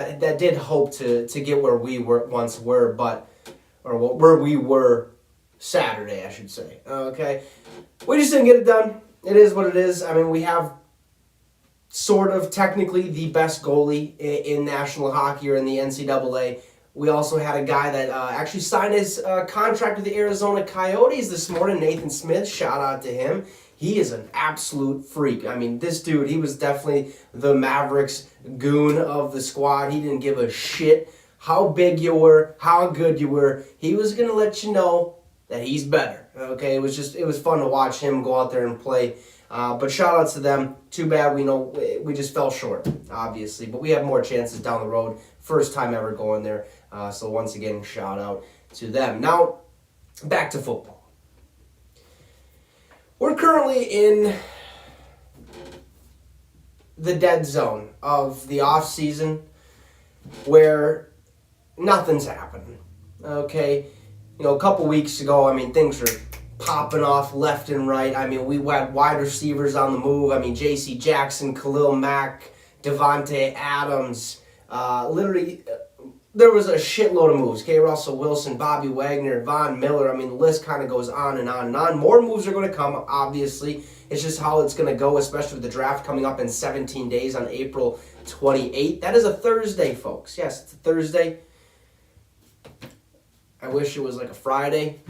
that did hope to get where we once were, where we were Saturday, I should say. Okay, we just didn't get it done. It is what it is. I mean, we have sort of technically the best goalie in national hockey or in the NCAA. We also had a guy that actually signed his contract with the Arizona Coyotes this morning, Nathan Smith. Shout out to him. He is an absolute freak. I mean, this dude, he was definitely the Mavericks goon of the squad. He didn't give a shit how big you were, how good you were. He was going to let you know that he's better. Okay, it was fun to watch him go out there and play. But shout out to them. Too bad we just fell short, obviously. But we have more chances down the road. First time ever going there. So once again, shout out to them. Now, back to football. We're currently in the dead zone of the offseason where nothing's happening. Okay? A couple weeks ago, I mean, things were popping off left and right. I mean, we had wide receivers on the move. I mean, J.C. Jackson, Khalil Mack, Devontae Adams. Literally, there was a shitload of moves. K. Russell Wilson, Bobby Wagner, Von Miller. I mean, the list kind of goes on and on and on. More moves are going to come, obviously. It's just how it's going to go, especially with the draft coming up in 17 days on April 28th. That is a Thursday, folks. Yes, it's a Thursday. I wish it was like a Friday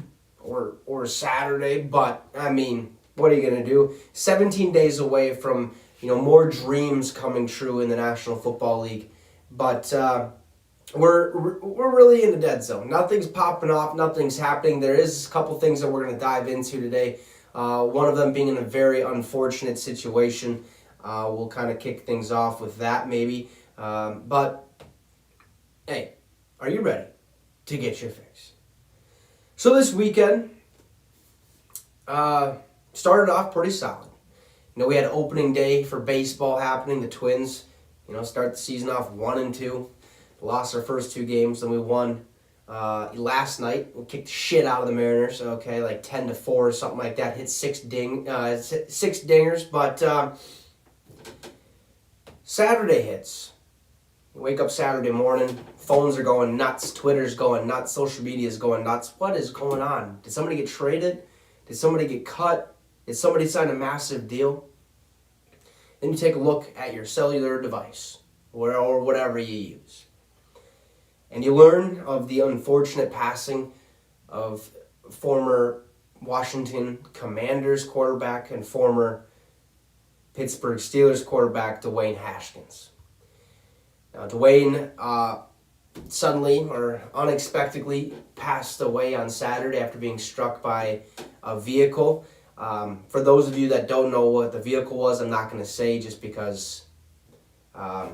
or Saturday, but I mean, what are you going to do? 17 days away from, more dreams coming true in the National Football League. But we're really in the dead zone. Nothing's popping off. Nothing's happening. There is a couple things that we're going to dive into today. One of them being in a very unfortunate situation. We'll kind of kick things off with that maybe. But, hey, are you ready to get your fix? So this weekend started off pretty solid. We had opening day for baseball happening. The Twins, start the season off 1-2. Lost our first two games, then we won last night. We kicked the shit out of the Mariners, okay, like 10-4 or something like that. Hit six dingers, but Saturday hits. You wake up Saturday morning, phones are going nuts, Twitter's going nuts, social media is going nuts. What is going on? Did somebody get traded? Did somebody get cut? Did somebody sign a massive deal? Then you take a look at your cellular device or whatever you use. And you learn of the unfortunate passing of former Washington Commanders quarterback and former Pittsburgh Steelers quarterback Dwayne Haskins. Now, Dwayne suddenly or unexpectedly passed away on Saturday after being struck by a vehicle. For those of you that don't know what the vehicle was, I'm not going to say just because I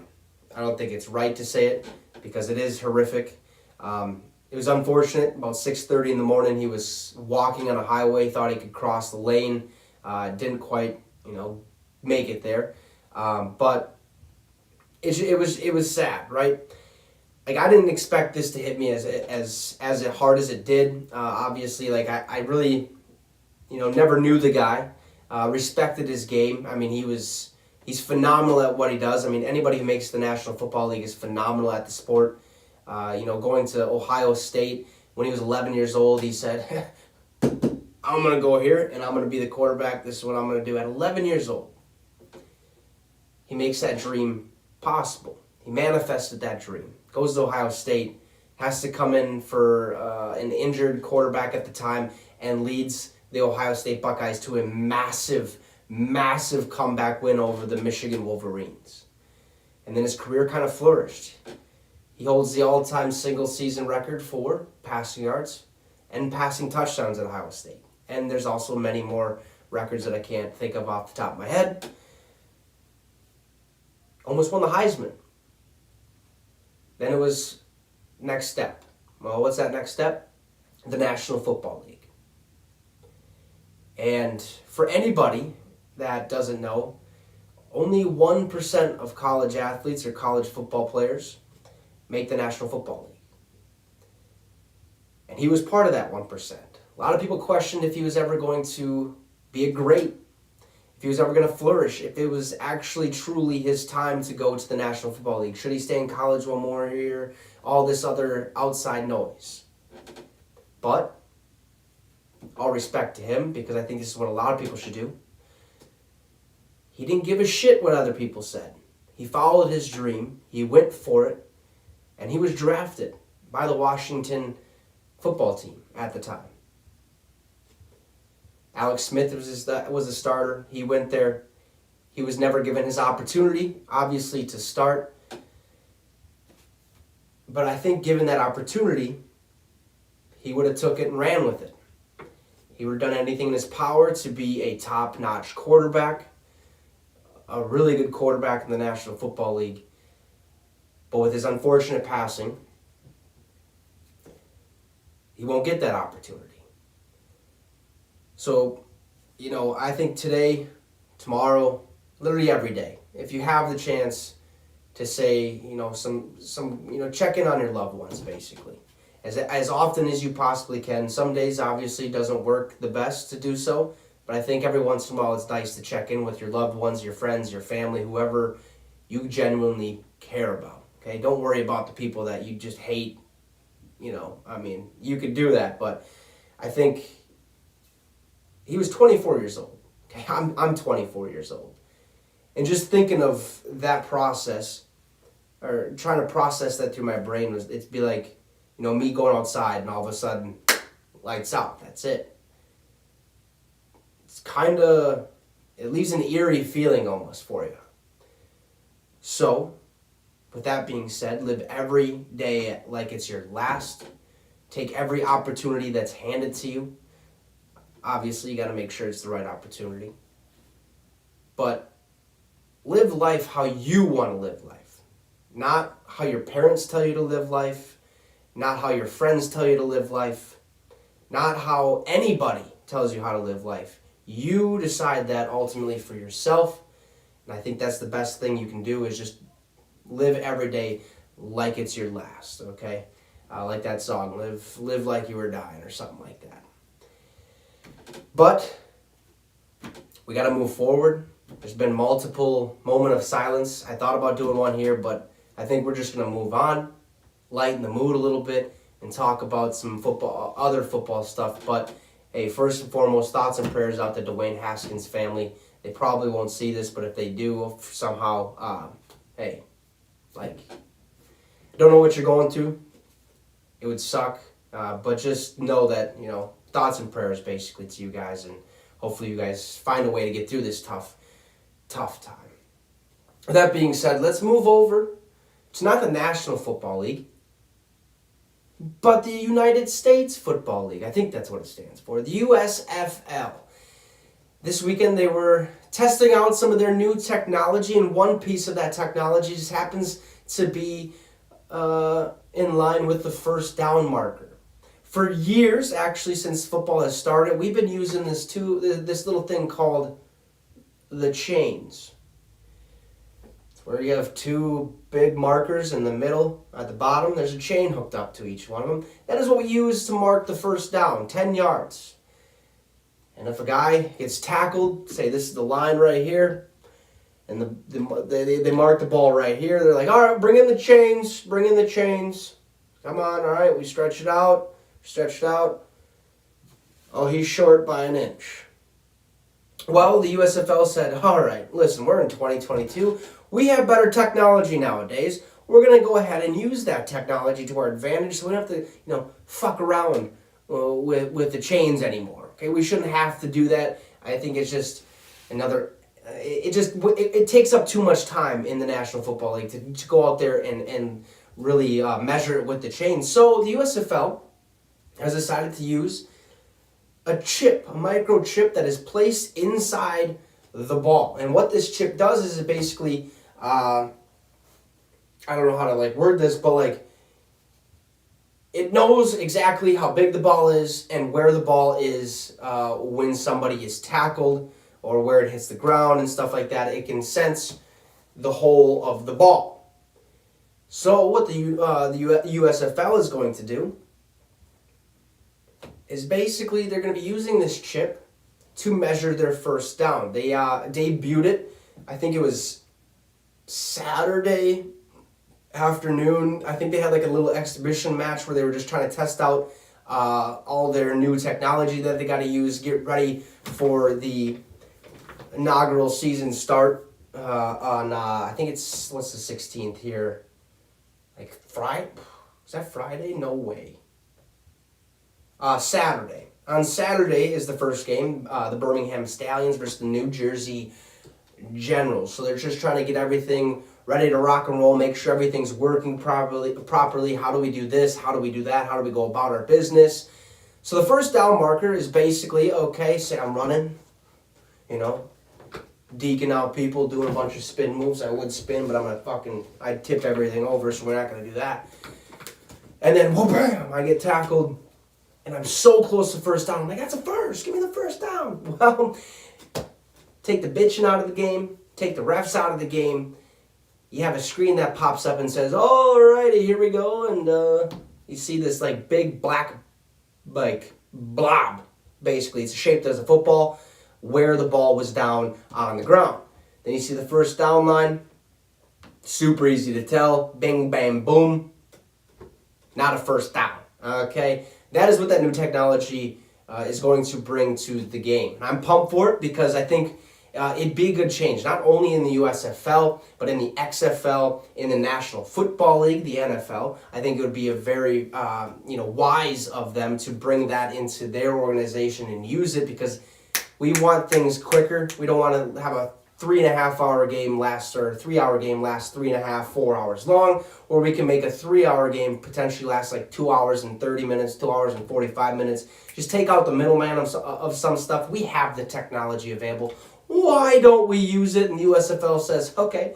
don't think it's right to say it, because it is horrific. It was unfortunate. About 6:30 in the morning, he was walking on a highway, thought he could cross the lane, didn't quite, make it there. But it was sad, right? Like, I didn't expect this to hit me as hard as it did. Obviously, like I really, never knew the guy, respected his game. I mean, he's phenomenal at what he does. I mean, anybody who makes the National Football League is phenomenal at the sport. Going to Ohio State when he was 11 years old, he said, I'm going to go here and I'm going to be the quarterback. This is what I'm going to do. At 11 years old, he makes that dream possible. He manifested that dream. Goes to Ohio State, has to come in for an injured quarterback at the time, and leads the Ohio State Buckeyes to a massive comeback win over the Michigan Wolverines. And then his career kind of flourished. He holds the all-time single-season record for passing yards and passing touchdowns at Ohio State. And there's also many more records that I can't think of off the top of my head. Almost won the Heisman. Then it was next step. Well, what's that next step? The National Football League. And for anybody that doesn't know, only 1% of college athletes or college football players make the National Football League. And he was part of that 1%. A lot of people questioned if he was ever going to be a great if he was ever going to flourish, if it was actually truly his time to go to the National Football League. Should he stay in college one more year? All this other outside noise. But all respect to him, because I think this is what a lot of people should do. He didn't give a shit what other people said. He followed his dream. He went for it. And he was drafted by the Washington football team at the time. Alex Smith was a starter. He went there. He was never given his opportunity, obviously, to start. But I think given that opportunity, he would have took it and ran with it. He would have done anything in his power to be a top-notch quarterback, a really good quarterback in the National Football League. But with his unfortunate passing, he won't get that opportunity. So, I think today, tomorrow, literally every day, if you have the chance to say, check in on your loved ones, basically. As often as you possibly can. Some days, obviously, doesn't work the best to do so, but I think every once in a while it's nice to check in with your loved ones, your friends, your family, whoever you genuinely care about. Okay, don't worry about the people that you just hate. You could do that, but I think he was 24 years old. Okay, I'm 24 years old. And just thinking of that process, or trying to process that through my brain, it'd be like, me going outside and all of a sudden, lights out. That's it. It's kind of, it leaves an eerie feeling almost for you. So, with that being said, live every day like it's your last. Take every opportunity that's handed to you. Obviously, you got to make sure it's the right opportunity. But live life how you want to live life. Not how your parents tell you to live life. Not how your friends tell you to live life. Not how anybody tells you how to live life. You decide that ultimately for yourself. And I think that's the best thing you can do, is just live every day like it's your last, okay? Like that song, live like you were dying, or something like that. But we got to move forward. There's been multiple moments of silence. I thought about doing one here, but I think we're just going to move on, lighten the mood a little bit, and talk about some other football stuff. But hey, first and foremost, thoughts and prayers out to Dwayne Haskins' family. They probably won't see this, but if they do somehow, I don't know what you're going through. It would suck, but just know that, thoughts and prayers basically to you guys, and hopefully you guys find a way to get through this tough time. With that being said, let's move over to not the National Football League, but the United States Football League. I think that's what it stands for, the USFL. This weekend they were testing out some of their new technology, and one piece of that technology just happens to be in line with the first down marker. For years, actually, since football has started, we've been using this little thing called the chains. It's where you have two big markers in the middle. At the bottom, there's a chain hooked up to each one of them. That is what we use to mark the first down, 10 yards. And if a guy gets tackled, say this is the line right here, and they mark the ball right here, they're like, all right, bring in the chains. Come on, all right, we stretch it out. Oh, he's short by an inch. Well, the USFL said, all right, listen, we're in 2022. We have better technology nowadays. We're going to go ahead and use that technology to our advantage, so we don't have to, fuck around with the chains anymore. Okay, we shouldn't have to do that. I think it's just another. It takes up too much time in the National Football League to go out there and really measure it with the chains. So the USFL has decided to use a microchip that is placed inside the ball. And what this chip does is it basically, I don't know how to word this, but it knows exactly how big the ball is and where the ball is when somebody is tackled or where it hits the ground and stuff like that. It can sense the whole of the ball. So what the USFL is going to do is basically they're going to be using this chip to measure their first down. They debuted it, I think it was Saturday afternoon. I think they had like a little exhibition match where they were just trying to test out all their new technology that they got to use, get ready for the inaugural season start on, I think it's, what's the 16th here? Like Friday? Is that Friday? No way. Saturday. On Saturday is the first game, the Birmingham Stallions versus the New Jersey Generals. So they're just trying to get everything ready to rock and roll, make sure everything's working properly. How do we do this? How do we do that? How do we go about our business? So the first down marker is basically, okay, say I'm running, deking out people, doing a bunch of spin moves. I would spin, but I'd tip everything over, so we're not going to do that. And then, whoa, bam, I get tackled, and I'm so close to first down. I'm like, that's a first. Give me the first down. Well, take the bitching out of the game, take the refs out of the game. You have a screen that pops up and says, alrighty, here we go. And you see this like big black blob. Basically, it's shaped as a football where the ball was down on the ground. Then you see the first down line. Super easy to tell. Bing, bang, boom. Not a first down. Okay? That is what that new technology is going to bring to the game. And I'm pumped for it because I think it'd be a good change, not only in the USFL, but in the XFL, in the National Football League, the NFL. I think it would be a very, wise of them to bring that into their organization and use it because we want things quicker. We don't want to have a 3.5-hour game last, or 3-hour game last 3.5, 4 hours long, or we can make a 3-hour game potentially last like 2 hours and 30 minutes, 2 hours and 45 minutes. Just take out the middleman of some stuff. We have the technology available. Why don't we use it? And the USFL says, okay,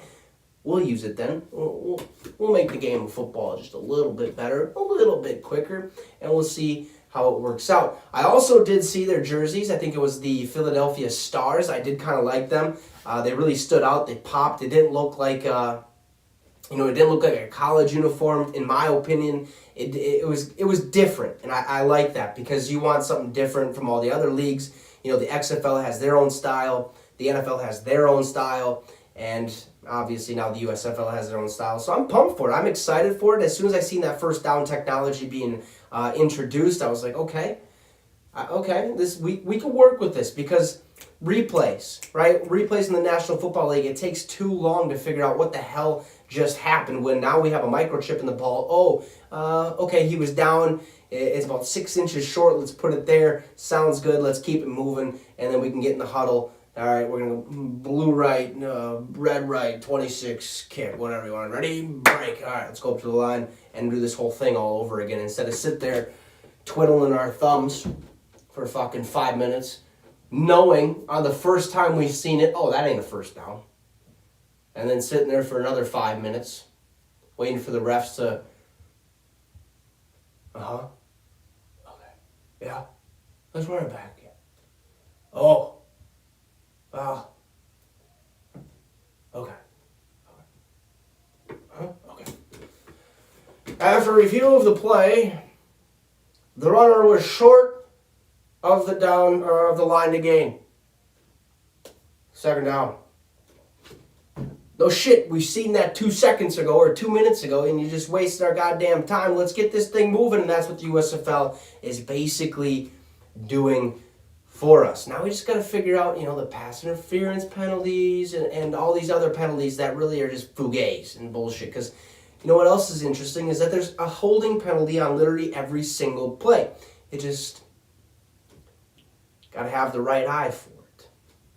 we'll use it then. We'll make the game of football just a little bit better, a little bit quicker, and we'll see how it works out. I also did see their jerseys. I think it was the Philadelphia Stars. I did kind of like them. They really stood out. They popped. It didn't look like, it didn't look like a college uniform. In my opinion, it was different, and I like that because you want something different from all the other leagues. The XFL has their own style. The NFL has their own style, and obviously now the USFL has their own style. So I'm pumped for it. I'm excited for it. As soon as I seen that first down technology being introduced, I was like, okay, this we can work with this because replays, right? Replays in the National Football League, it takes too long to figure out what the hell just happened when now we have a microchip in the ball. Okay, he was down. It's about 6 inches short. Let's put it there. Sounds good. Let's keep it moving, and then we can get in the huddle. All right, we're going to blue right, red right, 26, kick, whatever you want. Ready? Break. All right, let's go up to the line and do this whole thing all over again instead of sit there twiddling our thumbs for fucking 5 minutes, knowing on the first time we've seen it, that ain't a first down. And then sitting there for another 5 minutes, waiting for the refs to, okay, yeah, let's run it back. Okay. Okay. After review of the play, the runner was short of the down or of the line to gain. Second down. No shit, we've seen that 2 seconds ago or 2 minutes ago, and you just wasted our goddamn time. Let's get this thing moving, and that's what the USFL is basically doing for us. Now we just got to figure out, the pass interference penalties and all these other penalties that really are just fugazi and bullshit. Because what else is interesting is that there's a holding penalty on literally every single play. It just got to have the right eye for it.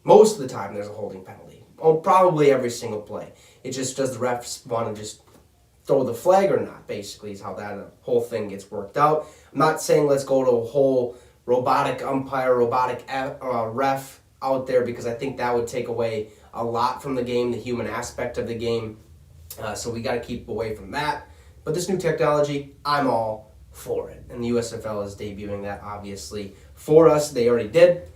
Most of the time there's a holding penalty. Probably every single play. It just does the refs want to just throw the flag or not, basically, is how that whole thing gets worked out. I'm not saying let's go to a whole robotic umpire, robotic ref out there because I think that would take away a lot from the game, the human aspect of the game. So we got to keep away from that. But this new technology, I'm all for it. And the USFL is debuting that, obviously, for us. They already did.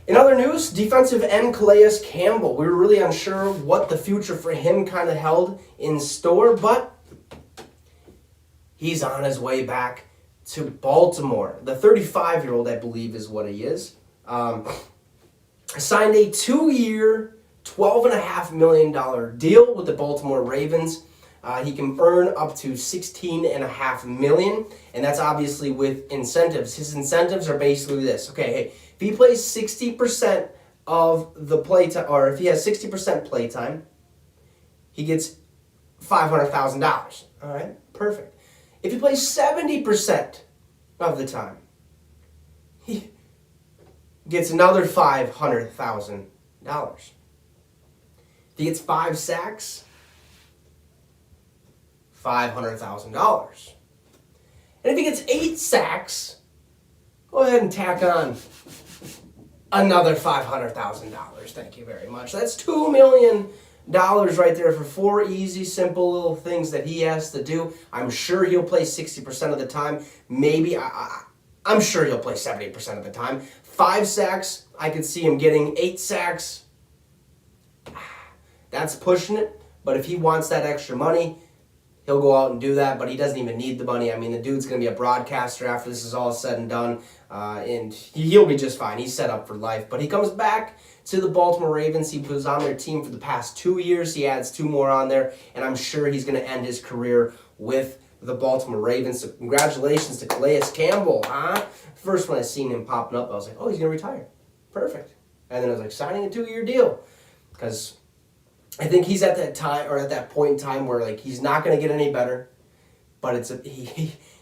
In other news, defensive end Calais Campbell. We were really unsure what the future for him kind of held in store, but he's on his way back to Baltimore. The 35-year-old, I believe, is what he is. signed a 2-year, $12.5 million deal with the Baltimore Ravens. He can earn up to $16.5 million, and that's obviously with incentives. His incentives are basically this. Okay, hey, if he plays 60% of the play time, or if he has 60% play time, he gets $500,000. All right, perfect. If he plays 70% of the time, he gets another $500,000. If he gets 5 sacks, $500,000. And if he gets 8 sacks, go ahead and tack on another $500,000. Thank you very much. That's $2 million right there for 4 easy, simple little things that he has to do. I'm sure he'll play 60% of the time. Maybe, I'm sure he'll play 70% of the time. 5 sacks, I could see him getting 8 sacks. That's pushing it. But if he wants that extra money, he'll go out and do that, but he doesn't even need the money. I mean, the dude's going to be a broadcaster after this is all said and done, and he'll be just fine. He's set up for life. But he comes back to the Baltimore Ravens. He was on their team for the past 2 years. He adds 2 more on there, and I'm sure he's going to end his career with the Baltimore Ravens. So congratulations to Calais Campbell, huh? First when I seen him popping up, I was like, oh, he's going to retire. Perfect. And then I was like, signing a 2-year deal, because I think he's at that time, or at that point in time where like he's not going to get any better, but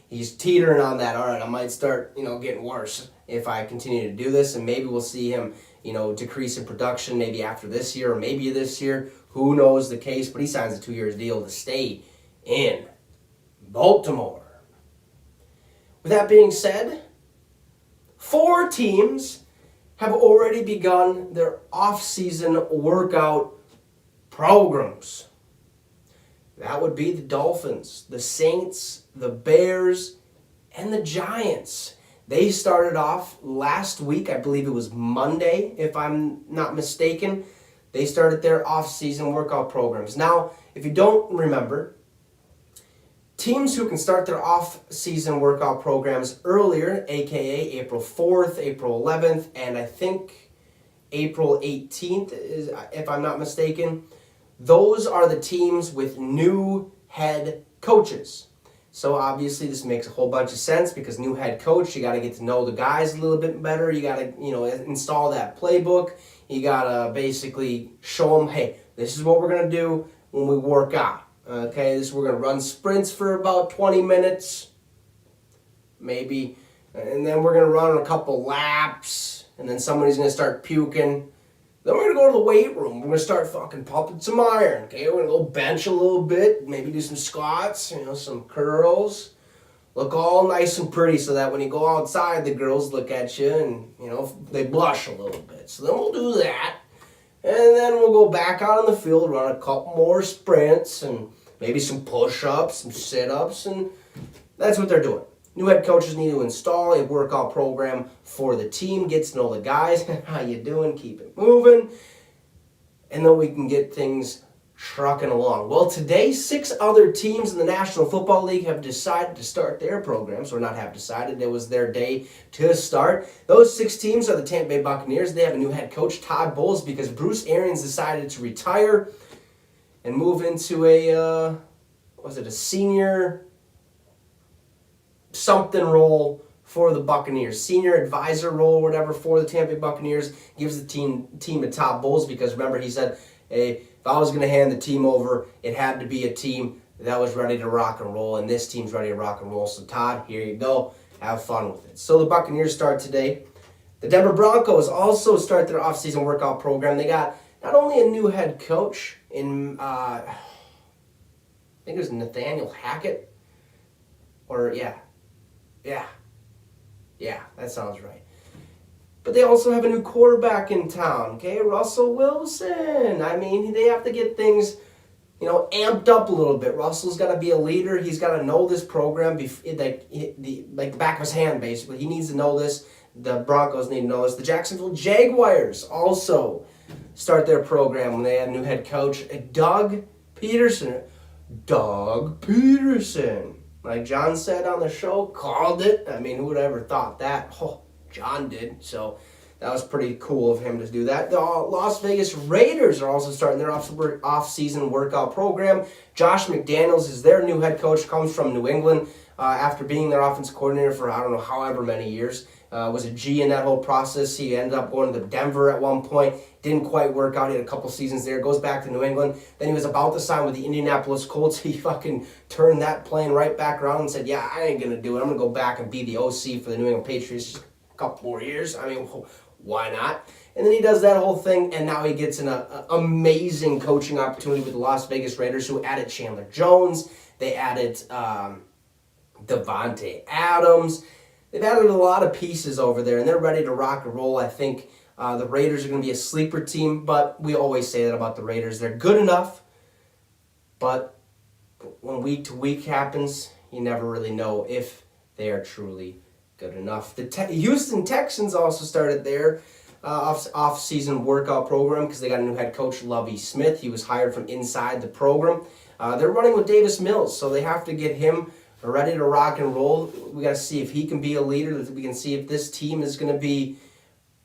he's teetering on that. All right, I might start getting worse if I continue to do this, and maybe we'll see him decrease in production maybe after this year or maybe this year. Who knows the case? But he signs a 2-year deal to stay in Baltimore. With that being said, 4 teams have already begun their off-season workout programs. That would be the Dolphins, the Saints, the Bears, and the Giants. They started off last week, I believe it was Monday, if I'm not mistaken. They started their off-season workout programs. Now, if you don't remember, teams who can start their off-season workout programs earlier, aka April 4th, April 11th, and I think April 18th, is, if I'm not mistaken, those are the teams with new head coaches. So obviously this makes a whole bunch of sense because new head coach, you got to get to know the guys a little bit better. You got to, install that playbook. You got to basically show them, hey, this is what we're going to do when we work out. Okay, we're going to run sprints for about 20 minutes, maybe, and then we're going to run a couple laps, and then somebody's going to start puking. Then we're going to go to the weight room. We're going to start fucking pumping some iron, okay? We're going to go bench a little bit, maybe do some squats, some curls. Look all nice and pretty so that when you go outside, the girls look at you and, they blush a little bit. So then we'll do that. And then we'll go back out on the field, run a couple more sprints and maybe some push-ups, some sit-ups, and that's what they're doing. New head coaches need to install a workout program for the team, get to know the guys, how you doing, keep it moving, and then we can get things trucking along. Well, today, 6 other teams in the National Football League have decided to start their programs, or not have decided, it was their day to start. Those 6 teams are the Tampa Bay Buccaneers. They have a new head coach, Todd Bowles, because Bruce Arians decided to retire and move into a senior something role for the Buccaneers, senior advisor role or whatever for the Tampa Bay Buccaneers. Gives the team to Todd Bowles because remember he said, hey, if I was going to hand the team over, it had to be a team that was ready to rock and roll, and this team's ready to rock and roll. So Todd, here you go. Have fun with it. So the Buccaneers start today. The Denver Broncos also start their offseason workout program. They got not only a new head coach in, I think it was Nathaniel Hackett, or Yeah, that sounds right. But they also have a new quarterback in town, okay? Russell Wilson. I mean, they have to get things, amped up a little bit. Russell's got to be a leader. He's got to know this program like the back of his hand, basically. He needs to know this. The Broncos need to know this. The Jacksonville Jaguars also start their program when they have a new head coach, Doug Peterson. Like John said on the show, called it. I mean, who would have ever thought that? Oh, John did. So That was pretty cool of him to do that. The Las Vegas Raiders are also starting their off-season workout program. Josh McDaniels is their new head coach, comes from New England after being their offensive coordinator for I don't know however many years. Was a G in that whole process. He ended up going to Denver at one point. Didn't quite work out. He had a couple seasons there. Goes back to New England. Then he was about to sign with the Indianapolis Colts. He fucking turned that plane right back around and said, yeah, I ain't going to do it. I'm going to go back and be the OC for the New England Patriots just a couple more years. I mean, why not? And then he does that whole thing, and now he gets an amazing coaching opportunity with the Las Vegas Raiders, who added Chandler Jones. They added Devontae Adams. They've added a lot of pieces over there, and they're ready to rock and roll. I think the Raiders are going to be a sleeper team, but we always say that about the Raiders. They're good enough, but when week to week happens, you never really know if they are truly good enough. The Houston Texans also started their off-season workout program because they got a new head coach, Lovie Smith. He was hired from inside the program. They're running with Davis Mills, so they have to get him ready to rock and roll. We got to see if he can be a leader. We can see if this team is going to be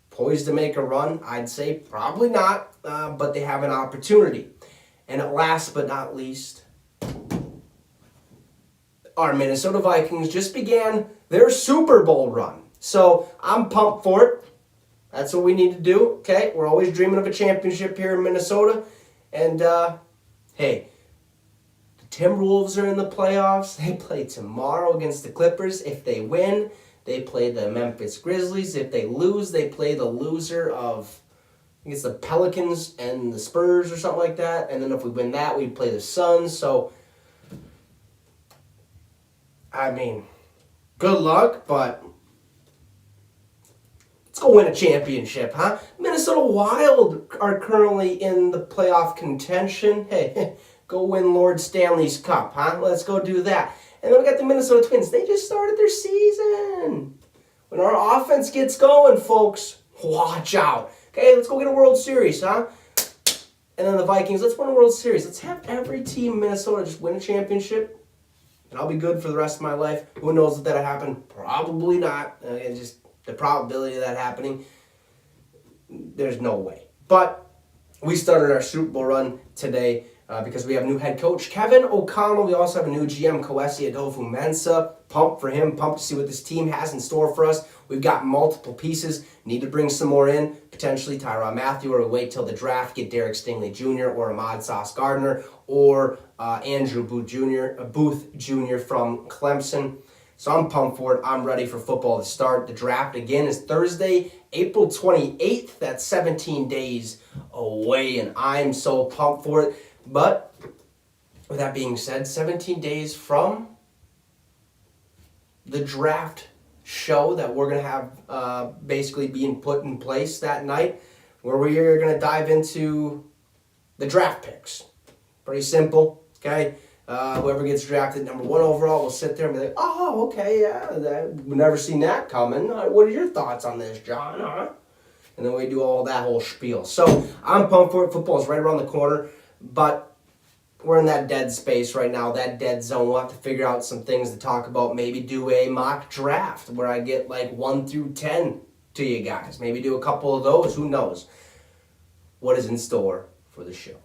poised to make a run. I'd say probably not, but they have an opportunity. And last but not least, our Minnesota Vikings just began their Super Bowl run. So I'm pumped for it. That's what we need to do, okay? We're always dreaming of a championship here in Minnesota. And, hey, the Timberwolves are in the playoffs. They play tomorrow against the Clippers. If they win, they play the Memphis Grizzlies. If they lose, they play the loser of, I think it's the Pelicans and the Spurs or something like that. And then if we win that, we play the Suns. So, I mean, good luck, but let's go win a championship, huh? Minnesota Wild are currently in the playoff contention. Hey, go win Lord Stanley's Cup, huh? Let's go do that. And then we got the Minnesota Twins. They just started their season. When our offense gets going, folks, watch out. Okay, let's go get a World Series, huh? And then the Vikings, let's win a World Series. Let's have every team in Minnesota just win a championship. And I'll be good for the rest of my life. Who knows if that'll happen? Probably not. Just the probability of that happening, there's no way. But we started our Super Bowl run today because we have a new head coach, Kevin O'Connell. We also have a new GM, Kwesi Adolfo-Mensah. Pumped for him. Pumped to see what this team has in store for us. We've got multiple pieces. Need to bring some more in. Potentially Tyrann Mathieu, or we wait till the draft, get Derek Stingley Jr. or Ahmad Sauce Gardner, or Andrew Booth Jr. from Clemson. So I'm pumped for it. I'm ready for football to start. The draft, again, is Thursday, April 28th. That's 17 days away, and I'm so pumped for it. But with that being said, 17 days from the draft show that we're going to have basically being put in place that night, where we are going to dive into the draft picks. Pretty simple, okay? Whoever gets drafted number 1 overall will sit there and be like, oh, okay, yeah, we've never seen that coming. What are your thoughts on this, John? Huh? And then we do all that whole spiel. So I'm pumped for it. Football is right around the corner, but we're in that dead space right now, that dead zone. We'll have to figure out some things to talk about. Maybe do a mock draft where I get like 1 through 10 to you guys. Maybe do a couple of those. Who knows what is in store for the show.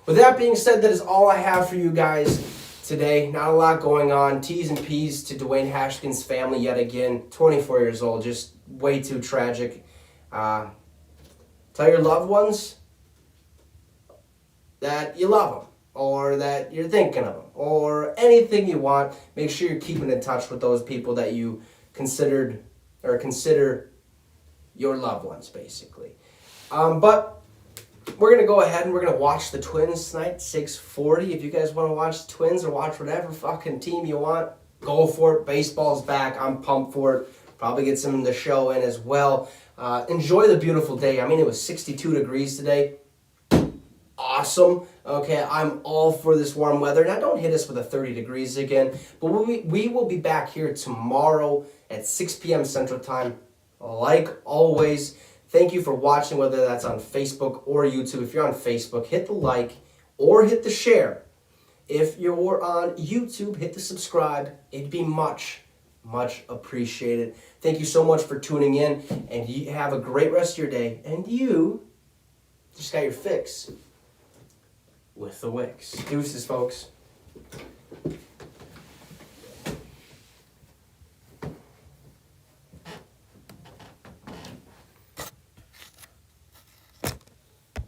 With that being said, that is all I have for you guys today. Not a lot going on. T's and P's to Dwayne Haskins' family yet again. 24 years old, just way too tragic. Tell your loved ones that you love them, or that you're thinking of them, or anything you want. Make sure you're keeping in touch with those people that you consider your loved ones, basically. But we're going to go ahead and we're going to watch the Twins tonight, 6:40. If you guys want to watch the Twins or watch whatever fucking team you want, go for it. Baseball's back. I'm pumped for it. Probably get some of the show in as well. Enjoy the beautiful day. I mean, it was 62 degrees today. Awesome. Okay, I'm all for this warm weather. Now, don't hit us with a 30 degrees again. But we will be back here tomorrow at 6 p.m. Central Time. Like always, thank you for watching, whether that's on Facebook or YouTube. If you're on Facebook, hit the like or hit the share. If you're on YouTube, hit the subscribe. It'd be much, Much appreciated. Thank you so much for tuning in, and you have a great rest of your day. And you just got your fix with the Wicks. Deuces, folks.